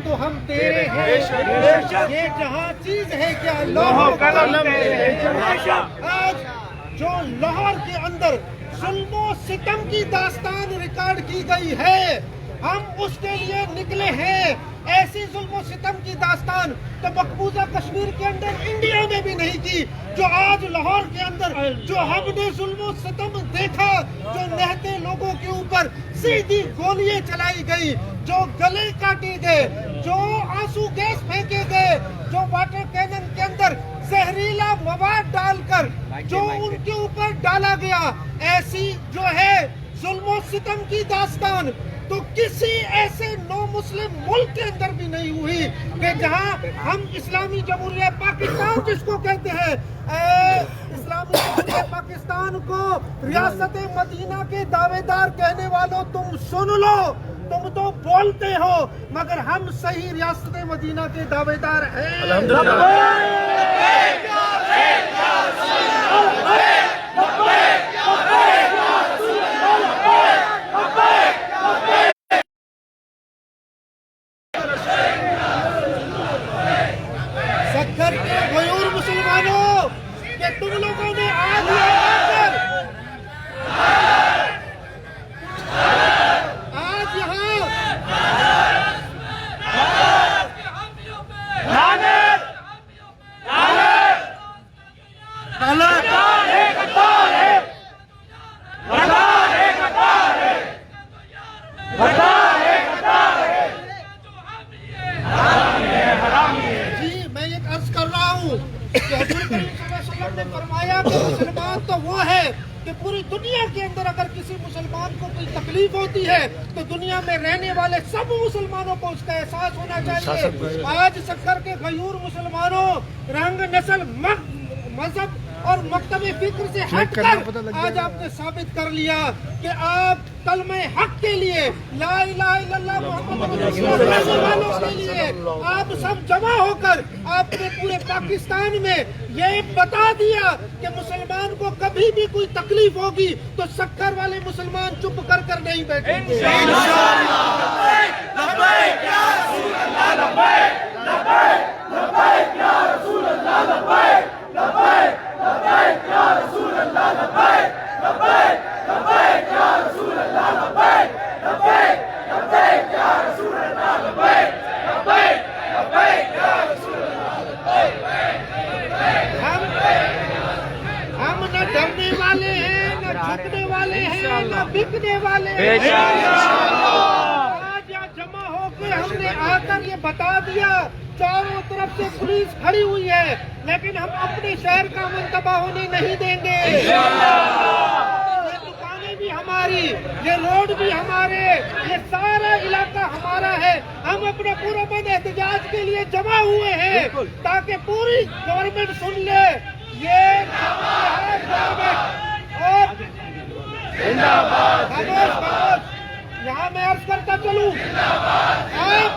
تو ہم تیرے ہیں، یہ جہاں چیز ہے کیا لوح قلم ہے۔ آج جو لاہور کے اندر ظلم و ستم کی داستان ریکارڈ کی گئی ہے، ہم اس کے لیے نکلے ہیں۔ ایسی ظلم و ستم کی داستان تو مقبوضہ کشمیر کے اندر انڈیا میں بھی نہیں کی، جو آج لاہور کے اندر جو ہم نے ظلم و ستم دیکھا، جو نہتے لوگوں کے اوپر سیدھی گولیاں چلائی گئی، جو گلے کاٹے گئے، جو آنسو گیس پھینکے گئے، جو واٹر کینن کے اندر زہریلا مواد ڈال کر جو ان کے اوپر ڈالا گیا، ایسی جو ہے ظلم و ستم کی داستان تو کسی ایسے نو مسلم ملک کے اندر بھی نہیں ہوئی کہ جہاں ہم اسلامی جمہوریہ پاکستان جس کو کہتے ہیں، اسلامی جمہوریہ پاکستان کو ریاست مدینہ کے دعوے دار کہنے والوں، تم سن لو، تم تو بولتے ہو مگر ہم صحیح ریاست مدینہ کے دعوے دار ہیں۔ سکر کے غیور مسلمانوں کہ تم لوگوں نے آج نے فرمایا کہ مسلمان تو وہ ہے کہ پوری دنیا کے اندر اگر کسی مسلمان کو کوئی تکلیف ہوتی ہے تو دنیا میں رہنے والے سب مسلمانوں کو اس کا احساس ہونا چاہیے۔ آج سکر کے غیور مسلمانوں رنگ، نسل، مذہب اور مکتب فکر سے ہٹ کر آج آپ نے ثابت کر لیا کہ آپ کلمہ حق کے لیے، لا الہ الا اللہ محمد رسول اللہ والوں کے لیے آپ سب جمع ہو کر آپ نے پورے پاکستان میں یہ بتا دیا کہ مسلمان کو کبھی بھی کوئی تکلیف ہوگی تو سکر والے مسلمان چپ کر کر نہیں بیٹھیں گے۔ ہم نہ ڈرنے والے ہیں، نہ جھکنے والے ہیں، نہ بکنے والے ہیں۔ آج یہاں جمع ہو کے ہم نے آ کر یہ بتا دیا، چاروں طرف سے پولیس کھڑی ہوئی ہے لیکن ہم اپنے شہر کا امن تباہ ہونے نہیں دیں گے۔ یہ دکانیں بھی ہماری، یہ روڈ بھی ہمارے، یہ سارا علاقہ ہمارا ہے۔ ہم اپنے پرامن احتجاج کے لیے جمع ہوئے ہیں تاکہ پوری گورنمنٹ سن لے یہ اور یہاں میں عرض کرتا چلوں، آپ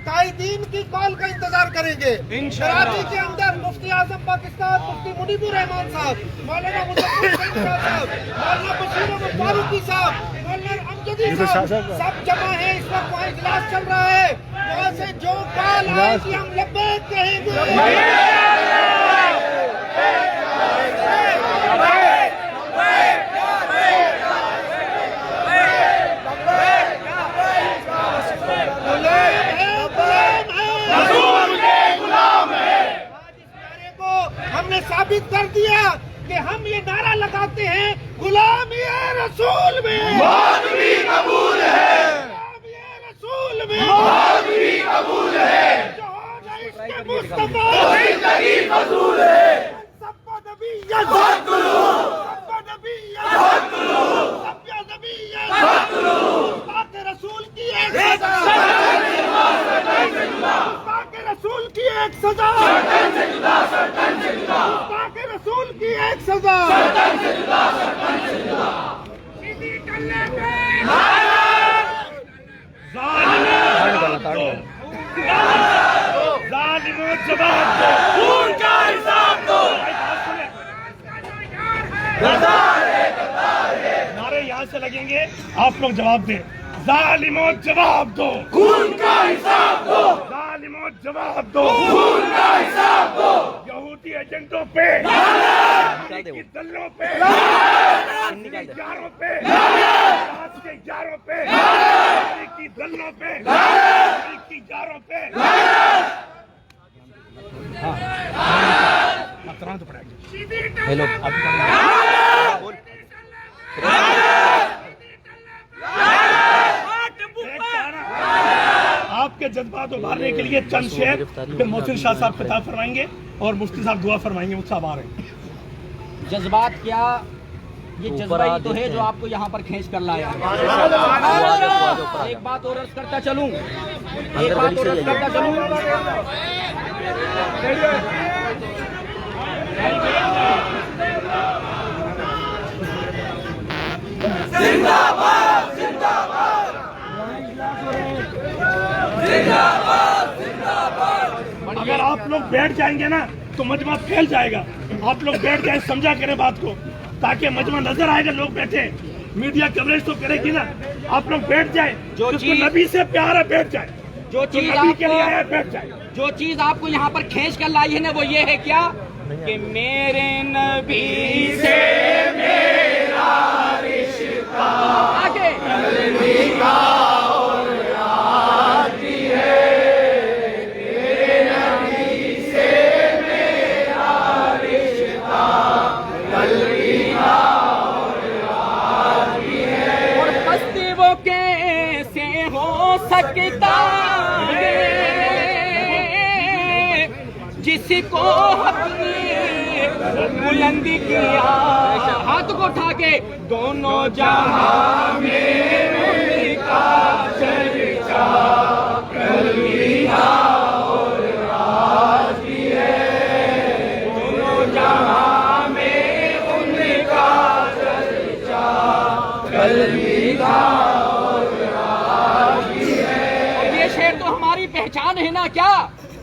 قائدین کی کال کا انتظار کریں گے۔ کراچی کے اندر مفتی اعظم پاکستان مفتی منیب الرحمان صاحب، مولانا مظفر صاحب، مولانا بشیر احمد فاروقی صاحب، مولانا امجدی صاحب سب جمع ہیں۔ اس وقت وہاں اجلاس چل رہا ہے، وہاں سے جو کال آئے گی ہم لبیک کہیں گے۔ ہم نے ثابت کر دیا کہ ہم یہ نعرہ لگاتے ہیں، غلامی رسول میں موت بھی قبول ہے، غلامی رسول میں موت بھی قبول ہے، جو ہونا عشق مصطفیٰ زندگی فضول ہے، سب نبیت بات کرو، سب نبیت بات کرو، سب نبیت بات کرو، پاک رسول کی ایک سزا، پاک رسول کی ایک سزا، پاک رسول کی ایک سزا، سیدھی کرنے پہ دو، ظالموں جواب دو، خون کا حساب دو۔ نعرے یہاں سے لگیں گے، آپ لوگ جواب دیں۔ ظالموں جواب دو، خون کا حساب دو۔ ظالموں جواب دو، خون کا حساب دو۔ یہودی ایجنٹوں پہ، امریکی دلوں پہ، یاروں پہ، راج کے یاروں پہ، امریکی دلوں پہ، امریکی یاروں پہ۔ ہیلو آپ کے جذبات ابھارنے کے لیے چند شعر پھر محسن شاہ صاحب خطاب فرمائیں گے اور مفتی صاحب دعا فرمائیں گے۔ صاحب آ رہے ہیں۔ جذبات کیا، یہ جذبہ ہی تو ہے جو آپ کو یہاں پر کھینچ کر لایا۔ ایک بات اور عرض کرتا چلوں، اگر آپ لوگ بیٹھ جائیں گے نا تو مجمع پھیل جائے گا۔ آپ لوگ بیٹھ جائیں، سمجھا کریں بات کو، تاکہ مجمع نظر آئے گا۔ لوگ بیٹھے، میڈیا کوریج تو کرے گی نا۔ آپ لوگ بیٹھ جائیں، جو نبی سے پیار ہے بیٹھ جائیں، جو نبی کے لیے آیا ہے بیٹھ جائیں۔ جو چیز آپ کو یہاں پر کھینچ کر لائی ہے نا، وہ یہ ہے کیا کہ میرے نبی سے میرا رشتہ آگے سکتا ہے جس کو حق نے بلند کیا، ہاتھ کو اٹھا کے دونوں جہاں میں ان کا چرچا کلمہ اور راج بھی ہے، دونوں جہاں میں ان کا چرچا کلمہ پہچان ہے نا کیا؟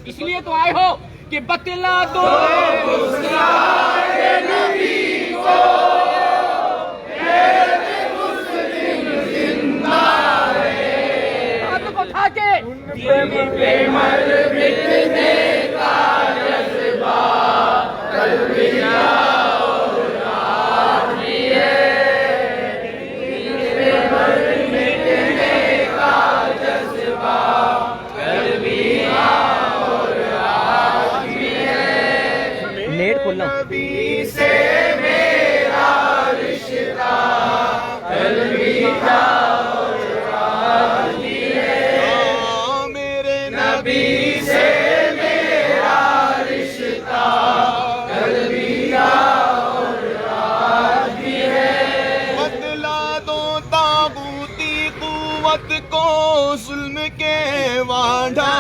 اس لیے تو آئے ہو کہ بتلا دو نبی کو مسلم زندہ رہے، ہاتھ کو اٹھا کے مر مٹنے کا جذبہ کلمہ اور راج بھی ہے، مر مٹنے کا جذبہ نبی سے میرا رشتہ کلمہ اور راج بھی ہے، میرے نبی سے میرا رشتہ کلمہ اور راج بھی ہے۔ بتلا دو طاغوتی قوت کو ظلم کے وانڈا،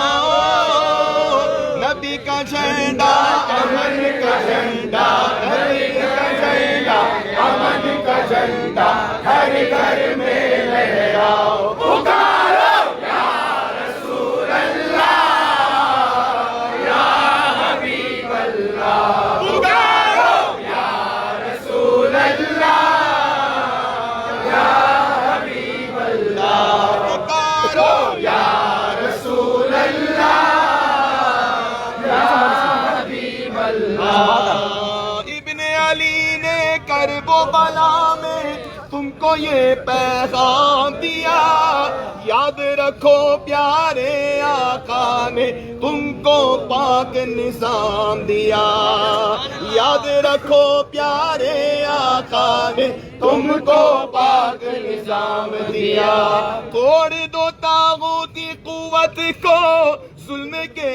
نبی کا جھنڈا امن کا جھنڈا، نبی کا جھنڈا امن کا جھنڈا ہر گھر میں لہراؤ، پکارو یا رسول اللہ یا حبیب اللہ، پکارو یا رسول اللہ یا حبیب اللہ، پکارو یا رسول اللہ۔ ابن علی نے کرب و بلا میں تم کو یہ پیغام دیا، یاد رکھو پیارے آقا نے تم کو پاک نظام دیا، یاد رکھو پیارے آقا نے تم کو پاک نظام دیا، توڑ دو طاغوتی قوت کو ظلم کے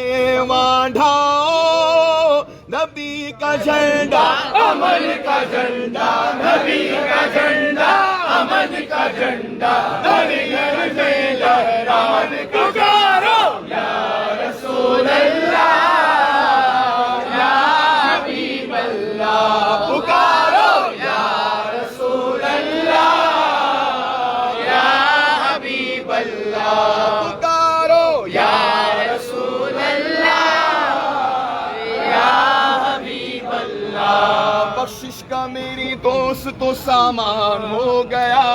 وانڈھاؤ، نبی کا جھنڈا امن کا جھنڈا، نبی کا جھنڈا امن کا جھنڈا ہر گھر میں لہراؤ، پکارو یا رسول اللہ یا حبیب اللہ، پکارو یا رسول اللہ یا حبیب اللہ، پکارو یا تو سامان ہو گیا،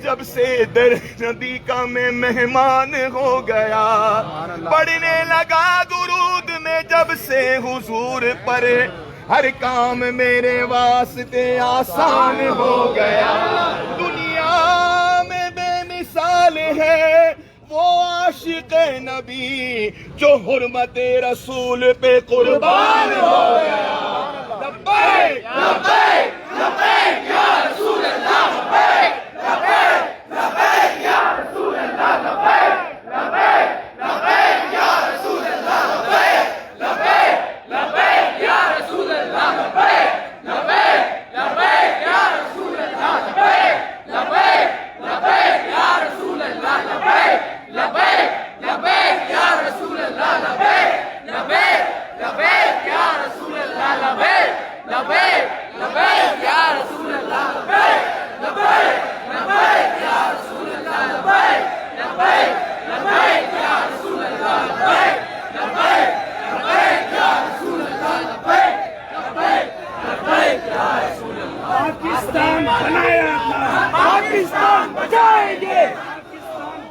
جب سے در نبی کا میں مہمان ہو گیا، پڑھنے لگا درود میں جب سے حضور پر، ہر کام میرے واسطے آسان ہو گیا۔ دنیا میں بے مثال ہے وہ عاشق نبی جو حرمت رسول پہ قربان ہو گیا۔ لبیک لبیک لبیک یا رسول اللہ، لبیک لبیک لبیک یا رسول اللہ، لبیک لبیک لبیک یا رسول اللہ، لبیک لبیک لبیک یا رسول اللہ، لبیک لبیک لبیک یا رسول اللہ، لبیک لبیک لبیک یا رسول اللہ، لبیک لبیک لبیک یا رسول اللہ، لبیک لبیک لبیک یا رسول اللہ، لبیک لبیک لبیک یا رسول اللہ، لبیک لبیک لبیک یا رسول اللہ، لبیک لبیک لبیک یا رسول اللہ، لبیک لبیک لبیک یا رسول اللہ، لبیک لبیک لبیک یا رسول اللہ۔ پاکستان بنایا تھا، پاکستان بچائیں گے،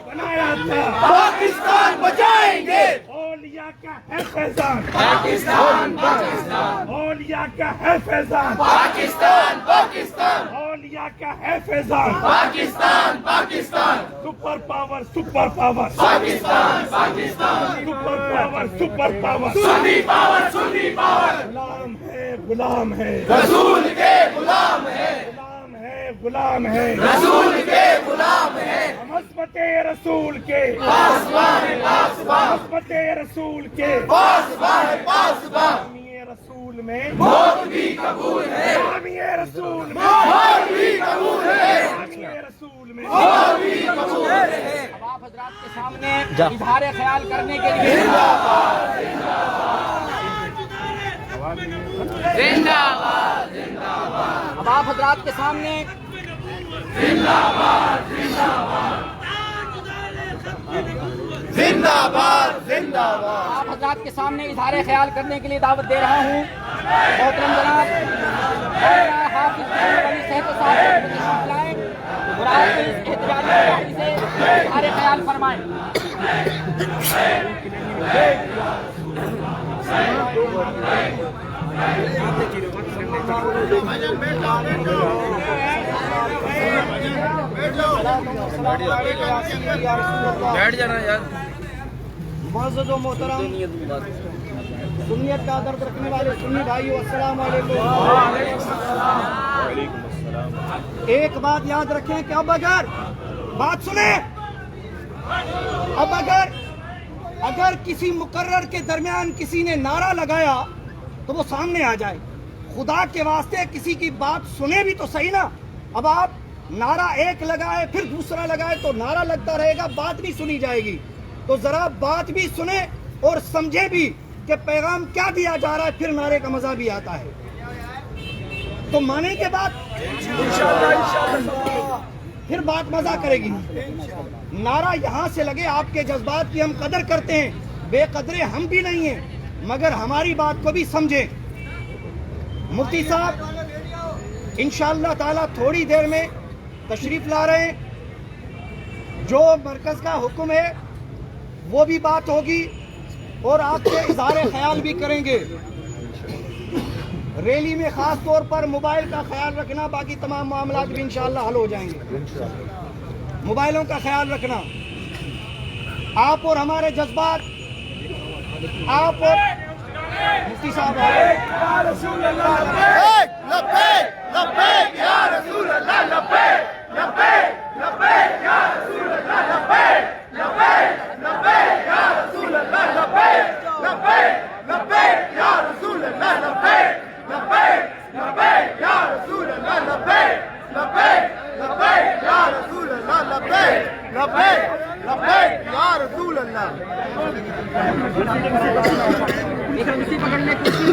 بنایا تھا، پاکستان بچائیں گے، اولیاء کا ہے فیضان، پاکستان پاکستان، اولیاء کا ہے فیضان، پاکستان پاکستان، اولیاء کا ہے فیضان، Pakistan Pakistan, super power super power, Pakistan Pakistan, super power super power, سنی پاور سنی پاور، غلام ہے غلام ہے، رسول کے غلام ہے، غلام ہے غلام ہے، رسول کے غلام ہے، ہم عظمت رسول کے، پاسبان پاسبان، عظمت رسول کے، پاسبان پاسبان، حامی رسول میں، موت بھی قبول ہے، حامی رسول میں، موت بھی قبول ہے، حامی رسول میں، موت بھی قبول ہے۔ اب آپ حضرات کے سامنے اظہار خیال کرنے کے لیے زندہ باد، اب آپ حضرات کے سامنے زندہ باد زندہ باد، آپ حضرات کے سامنے اظہار خیال کرنے کے لیے دعوت دے رہا ہوں محترم جناب مولانا حافظ علی صاحب صاحب کو تشریف لائیں اور آپ اس احتجاجی ریلی سے اظہار خیال فرمائیں۔ بیٹھ جانا یار۔ معزز و محترم سنیت کا درد رکھنے والے سنی بھائیو، السلام علیکم۔ ایک بات یاد رکھیں کہ اب بات سنیں، اب اگر کسی مقرر کے درمیان کسی نے نعرہ لگایا تو وہ سامنے آ جائے، خدا کے واسطے کسی کی بات سنیں بھی تو صحیح نا۔ اب آپ نعرہ ایک لگائے پھر دوسرا لگائے تو نعرہ لگتا رہے گا، بات نہیں سنی جائے گی۔ تو ذرا بات بھی سنیں اور سمجھے بھی کہ پیغام کیا دیا جا رہا ہے، پھر نعرے کا مزہ بھی آتا ہے۔ تو مانیں کے بعد پھر بات مزہ کرے گی۔ نعرہ یہاں سے لگے، آپ کے جذبات کی ہم قدر کرتے ہیں، بے قدرے ہم بھی نہیں ہیں، مگر ہماری بات کو بھی سمجھیں۔ مفتی صاحب انشاءاللہ تعالی تھوڑی دیر میں تشریف لا رہے ہیں، جو مرکز کا حکم ہے وہ بھی بات ہوگی اور آپ سے اظہار خیال بھی کریں گے۔ ریلی میں خاص طور پر موبائل کا خیال رکھنا، باقی تمام معاملات بھی انشاءاللہ حل ہو جائیں گے۔ موبائلوں کا خیال رکھنا، آپ اور ہمارے جذبات، آپ اور مفتی صاحب کرسی پکڑ لیں، کرسی۔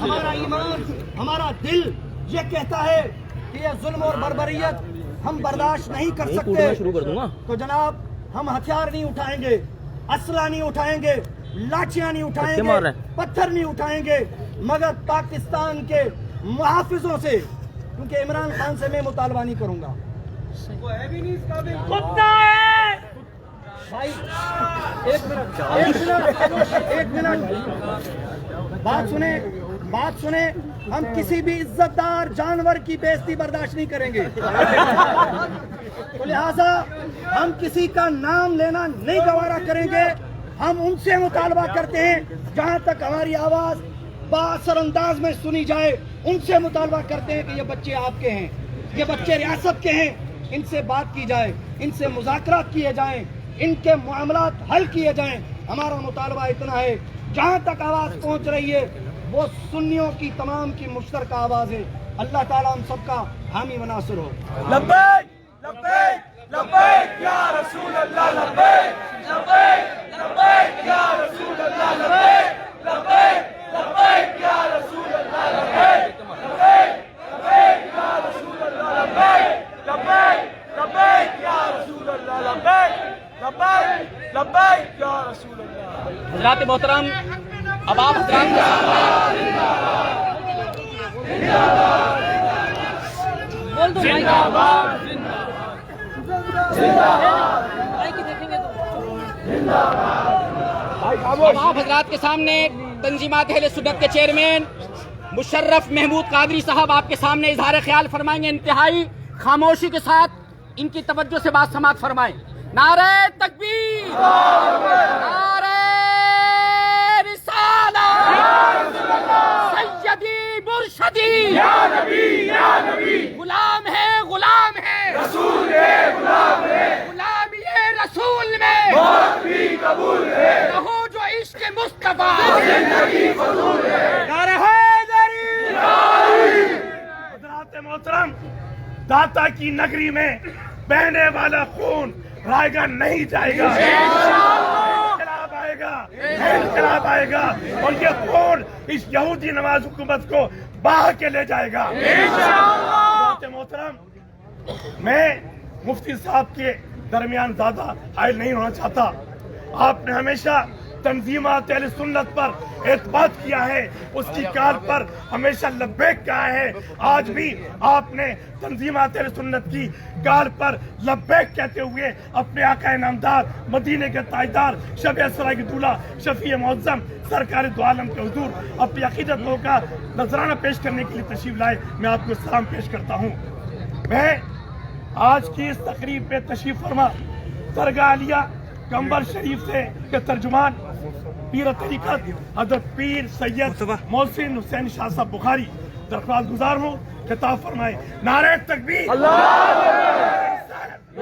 ہمارا ایمان، ہمارا دل یہ کہتا ہے کہ یہ ظلم اور بربریت ہم برداشت نہیں کر سکتے، شروع کر دوں گا تو جناب ہم ہتھیار نہیں اٹھائیں گے، اسلحہ نہیں اٹھائیں گے، لاٹھیاں نہیں اٹھائیں گے، پتھر نہیں اٹھائیں گے، مگر پاکستان کے محافظوں سے، کیونکہ عمران خان سے میں مطالبہ نہیں کروں گا. بھائی ایک منٹ بات سنیں. ہم کسی بھی عزت دار جانور کی بےعزتی برداشت نہیں کریں گے، تو لہذا ہم کسی کا نام لینا نہیں گوارا کریں گے. ہم ان سے مطالبہ کرتے ہیں جہاں تک ہماری آواز بااثر انداز میں سنی جائے، ان سے مطالبہ کرتے ہیں کہ یہ بچے آپ کے ہیں، یہ بچے ریاست کے ہیں، ان سے بات کی جائے، ان سے مذاکرات کیے جائیں، ان کے معاملات حل کیے جائیں. ہمارا مطالبہ اتنا ہے، جہاں تک آواز پہنچ رہی ہے وہ سنیوں کی تمام کی مشترکہ آواز ہے. اللہ تعالیٰ ہم سب کا حامی و ناصر ہو. لبیک لبیک لبیک یا رسول اللہ، لبیک لبیک لبیک یا رسول اللہ، لبیک لبیک لبیک یا رسول اللہ، لبیک لبیک یا رسول اللہ، لبیک لبیک لبیک یا رسول اللہ، لبیک لبیک لبیک یا رسول اللہ. حضرات محترم، اب آپ حضرات بول دو اب آپ حضرات کے سامنے تنظیمات اہل سنت کے چیئرمین مشرف محمود قادری صاحب آپ کے سامنے اظہار خیال فرمائیں گے. انتہائی خاموشی کے ساتھ ان کی توجہ سے بات سماعت فرمائیں. نعرہ تکبیر، نعرہ سیدی مرشدی، یا نبی یا نبی، غلام ہے غلام ہے، رسول ہے غلام ہے، غلامی رسول میں موت بھی قبول ہے، رہو جو عشق مصطفیٰ، زندگی فضول ہے. نعرہ حیدری. حضرات محترم، داتا کی نگری میں بہنے والا خون رائے گا نہیں جائے گا. انقلاب آئے گا، انقلاب آئے گا، اور یہ خون اس یہودی نواز حکومت کو بہا کے لے جائے گا. حضرات محترم، میں مفتی صاحب کے درمیان زیادہ حائل نہیں ہونا چاہتا. آپ نے ہمیشہ تنظیمات اہل سنت پر اعتماد کیا ہے، اس کی کال پر ہمیشہ لبیک کہا ہے. آج بھی آپ نے تنظیمات اہل سنت کی کال پر لبیک کہتے ہوئے اپنے آقا نامدار، مدینے کے تاجدار، شب اسراء کی دولہا، شفیع معظم، سرکار دو عالم کے حضور اپنی عقیدتوں کا نذرانہ پیش کرنے کے لیے تشریف لائے. میں آپ کو سلام پیش کرتا ہوں. میں آج کی اس تقریب پہ تشریف فرما درگاہ عالیہ کمبر شریف سے کے ترجمان پیر طریقت حضرت پیر سید محسن حسین شاہ صاحب بخاری درخواست گزار ہوں، خطاب فرمائے. نعرہ تکبیر،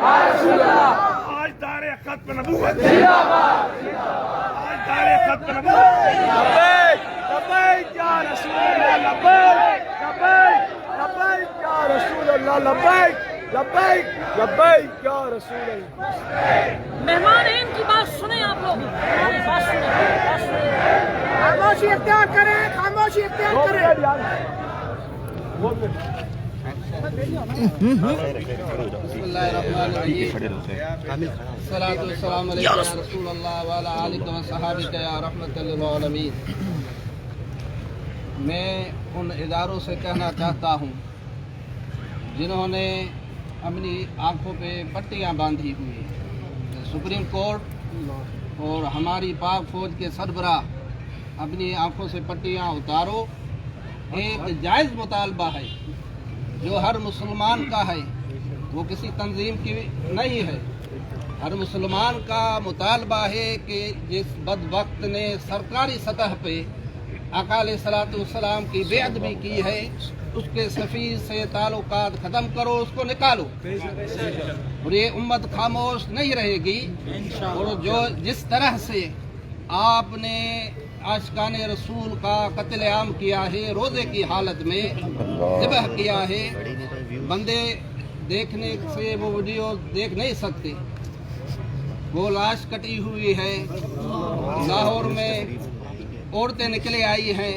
آج دار ختم نبوت، آج دار ختم نبوت. لبیک لبیک یا رسول اللہ، لبیک لبیک لبیک یا رسول اللہ، لبیک لبیک لبیک یا رسول اللہ. مہمان ہیں، ان کی بات سنیں آپ لوگ، بات سنیں. خاموشی اختیار کریں، خاموشی اختیار کریں. الصلاۃ والسلام علیکم یا رسول اللہ وعلی آلہ و صحابہ یا رحمۃ للعالمین. میں ان اداروں سے کہنا چاہتا ہوں جنہوں نے اپنی آنکھوں پہ پٹیاں باندھی ہوئی ہیں. سپریم کورٹ اور ہماری پاک فوج کے سربراہ اپنی آنکھوں سے پٹیاں اتارو. ایک جائز مطالبہ ہے جو ہر مسلمان کا ہے، وہ کسی تنظیم کی نہیں ہے. ہر مسلمان کا مطالبہ ہے کہ جس بدبخت نے سرکاری سطح پہ آقا علیہ الصلوۃ والسلام کی بے ادبی کی ہے، اس کے سفیر سے تعلقات ختم کرو، اس کو نکالو، اور یہ امت خاموش نہیں رہے گی. اور جو جس طرح سے آپ نے عاشقان رسول کا قتل عام کیا ہے، روزے کی حالت میں ذبح کیا ہے، بندے دیکھنے سے وہ ویڈیو دیکھ نہیں سکتے. وہ لاش کٹی ہوئی ہے. لاہور میں عورتیں نکلے آئی ہیں،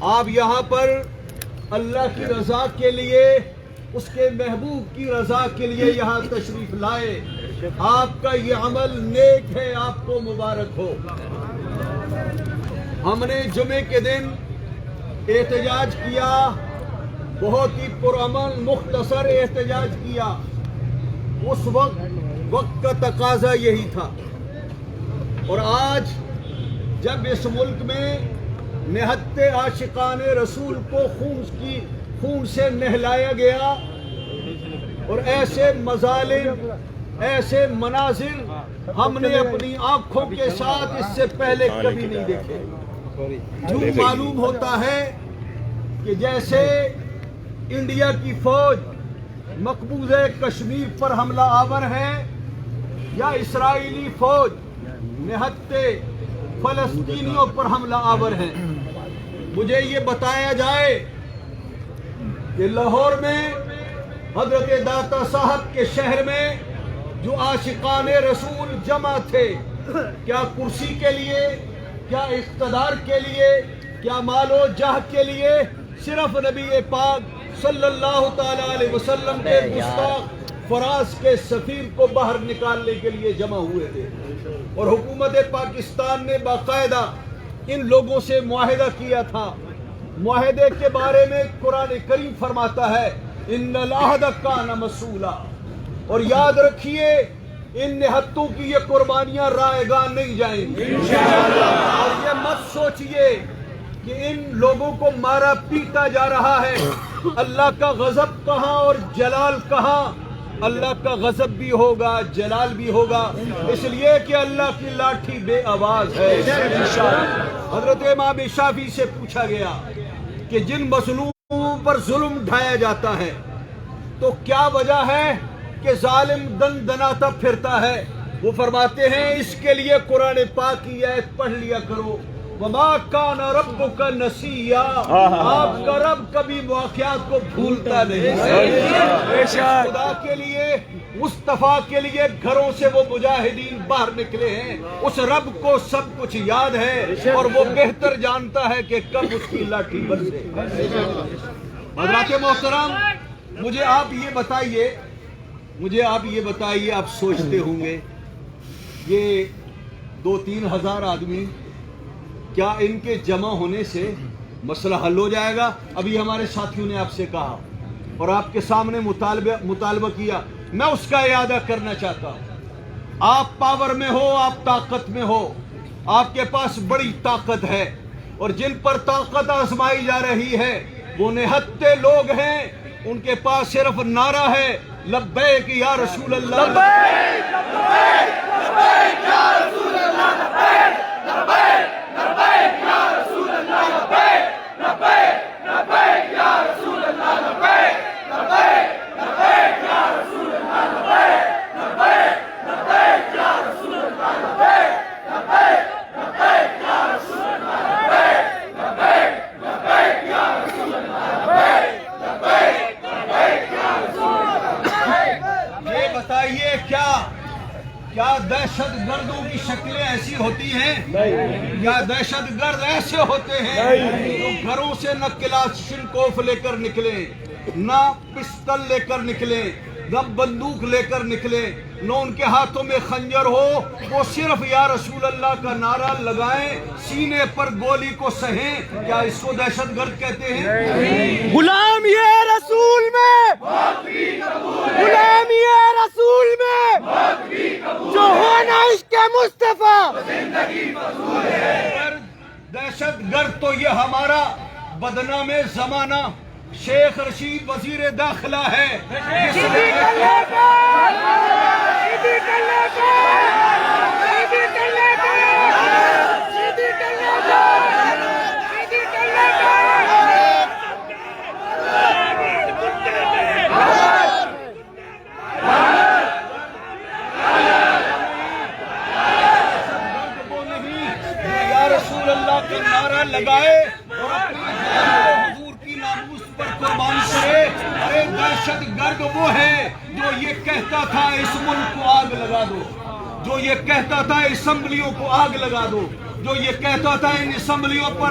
آپ یہاں پر اللہ کی رضا کے لیے، اس کے محبوب کی رضا کے لیے یہاں تشریف لائے. آپ کا یہ عمل نیک ہے، آپ کو مبارک ہو. ہم نے جمعے کے دن احتجاج کیا، بہت ہی پرامن مختصر احتجاج کیا. اس وقت کا تقاضا یہی تھا. اور آج جب اس ملک میں نہت عاشقان رسول کو خون سے نہلایا گیا اور ایسے مظالم، ایسے مناظر ہم نے اپنی آنکھوں کے ساتھ اس سے پہلے کبھی نہیں دیکھے. یوں معلوم ہوتا ہے کہ جیسے انڈیا کی فوج مقبوضہ کشمیر پر حملہ آور ہے، یا اسرائیلی فوج نہت فلسطینیوں پر حملہ آور ہے. مجھے یہ بتایا جائے کہ لاہور میں حضرت داتا صاحب کے شہر میں جو عاشقان رسول جمع تھے، کیا کرسی کے لیے، کیا اقتدار کے لیے، کیا مال و جاہ کے لیے، صرف نبی پاک صلی اللہ تعالی علیہ وسلم کے گستاخ فراز کے سفیر کو باہر نکالنے کے لیے جمع ہوئے تھے. اور حکومت پاکستان نے باقاعدہ ان لوگوں سے معاہدہ کیا تھا. معاہدے کے بارے میں قرآن کریم فرماتا ہے ان العہد کان مسئولا. اور یاد رکھیے ان نہتوں کی یہ قربانیاں رائے گاہ نہیں جائیں گی. اور یہ مت سوچئے کہ ان لوگوں کو مارا پیٹا جا رہا ہے. اللہ کا غضب کہاں اور جلال کہاں؟ اللہ کا غضب بھی ہوگا، جلال بھی ہوگا، اس لیے کہ اللہ کی لاٹھی بے آواز ہے. حضرت امام شافعی سے پوچھا گیا کہ جن مظلوموں پر ظلم ڈھایا جاتا ہے تو کیا وجہ ہے کہ ظالم دن دناتا پھرتا ہے؟ وہ فرماتے ہیں اس کے لیے قرآن پاک کی آیت پڑھ لیا کرو، وَمَا كَانَ رَبُّكَ نَسِيًّا. آپ کا رب کبھی واقعات کو بھولتا نہیں. خدا کے لیے، مصطفیٰ کے لیے گھروں سے وہ مجاہدین باہر نکلے ہیں. اس رب کو سب کچھ یاد ہے اور وہ بہتر جانتا ہے کہ کب اس کی لاٹھی برسے. حضرات محترم، مجھے آپ یہ بتائیے، آپ سوچتے ہوں گے یہ 2-3 ہزار آدمی، کیا ان کے جمع ہونے سے مسئلہ حل ہو جائے گا؟ ابھی ہمارے ساتھیوں نے آپ سے کہا اور آپ کے سامنے مطالبہ کیا. میں اس کا اعادہ کرنا چاہتا ہوں. آپ پاور میں ہو، آپ طاقت میں ہو، آپ کے پاس بڑی طاقت ہے، اور جن پر طاقت آزمائی جا رہی ہے وہ نہتے لوگ ہیں. ان کے پاس صرف نعرہ ہے لبیک یا رسول اللہ، لبیک لبیک لبیک یا رسول اللہ، لبیک لبیک لبیک یا رسول اللہ، لبیک لبیک لبیک یا رسول اللہ، لبیک لبیک لبیک یا رسول اللہ، لبیک لبیک لبیک یا رسول اللہ، لبیک لبیک لبیک یا رسول اللہ، لبیک لبیک لبیک یا رسول اللہ، لبیک لبیک لبیک یا رسول اللہ. یہ بتائیے کیا دہشت گردوں کی شکلیں ایسی ہوتی ہیں؟ کیا دہشت گرد ایسے ہوتے ہیں جو گھروں سے نہ کلاشنکوف لے کر نکلے، نہ پستل لے کر نکلے، نہ بندوق لے کر نکلے، نہ ان کے ہاتھوں میں خنجر ہو، وہ صرف یا رسول اللہ کا نعرہ لگائیں، سینے پر گولی کو سہیں؟ کیا اس کو دہشت گرد کہتے ہیں؟ غلام یہ رسول میں، غلام یہ رسول میں، جو ہونا عشق مصطفیٰ. دہشت گرد تو یہ ہمارا بدنام زمانہ شیخ رشید وزیر داخلہ ہے، جس نے نعرہ لگائے اور اپنی حضور کی ناموس پر قربان کرے. ارے دہشت گرد وہ ہے جو یہ کہتا تھا اس ملک کو آگ لگا دو، جو یہ کہتا تھا اسمبلیوں کو آگ لگا دو، جو یہ کہتا تھا ان اسمبلیوں پر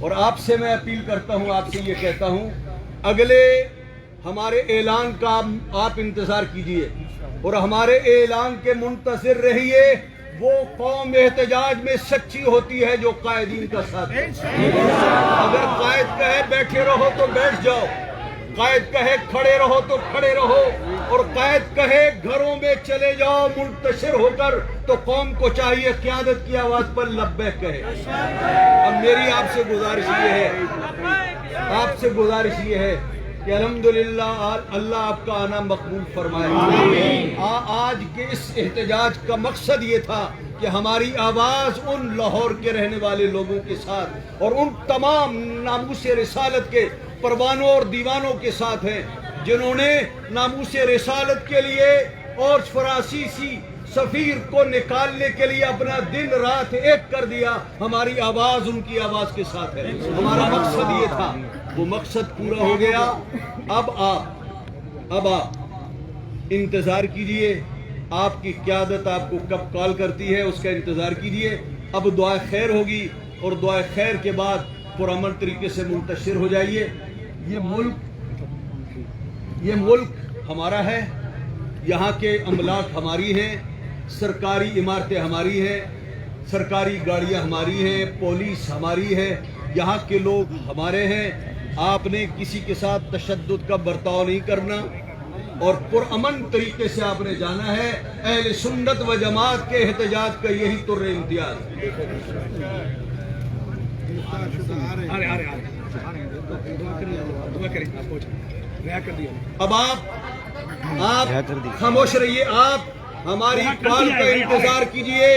اور آپ سے میں اپیل کرتا ہوں, آپ سے یہ کہتا ہوں, اگلے ہمارے اعلان کا آپ انتظار کیجئے اور ہمارے اعلان کے منتظر رہیے. وہ قوم احتجاج میں سچی ہوتی ہے جو قائدین کا ساتھ ہے. اگر قائد کہے بیٹھے رہو تو بیٹھ جاؤ, قائد کہے کھڑے رہو تو کھڑے رہو, اور قائد کہے گھروں میں چلے جاؤ منتشر ہو کر, تو قوم کو چاہیے قیادت کی آواز پر لبیک کہے. اب میری آپ سے گزارش یہ ہے کہ الحمدللہ اللہ آپ کا آنا مقبول فرمائے. آج کے اس احتجاج کا مقصد یہ تھا کہ ہماری آواز ان لاہور کے رہنے والے لوگوں کے ساتھ اور ان تمام ناموس رسالت کے پروانوں اور دیوانوں کے ساتھ ہیں جنہوں نے ناموس رسالت کے لیے اور فرانسیسی سفیر کو نکالنے کے لیے اپنا دن رات ایک کر دیا. ہماری آواز ان کی آواز کے ساتھ ہے. ہمارا مقصد یہ تھا, وہ مقصد پورا ہو گیا. اب آپ انتظار کیجئے, آپ کی قیادت آپ کو کب کال کرتی ہے اس کا انتظار کیجئے. اب دعا خیر ہوگی اور دعا خیر کے بعد پرامن طریقے سے منتشر ہو جائیے. یہ ملک ہمارا ہے, یہاں کے املاک ہماری ہیں, سرکاری عمارتیں ہماری ہیں, سرکاری گاڑیاں ہماری ہیں, پولیس ہماری ہے, یہاں کے لوگ ہمارے ہیں. آپ نے کسی کے ساتھ تشدد کا برتاؤ نہیں کرنا اور پرامن طریقے سے آپ نے جانا ہے. اہل سنت و جماعت کے احتجاج کا یہی طر امتیاز. اب آپ خاموش رہیے, آپ ہماری کال کا انتظار کیجئے.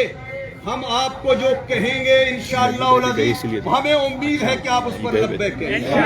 ہم آپ کو جو کہیں گے انشاءاللہ العزیز ہمیں امید ہے کہ آپ اس پر لبیک کہیں.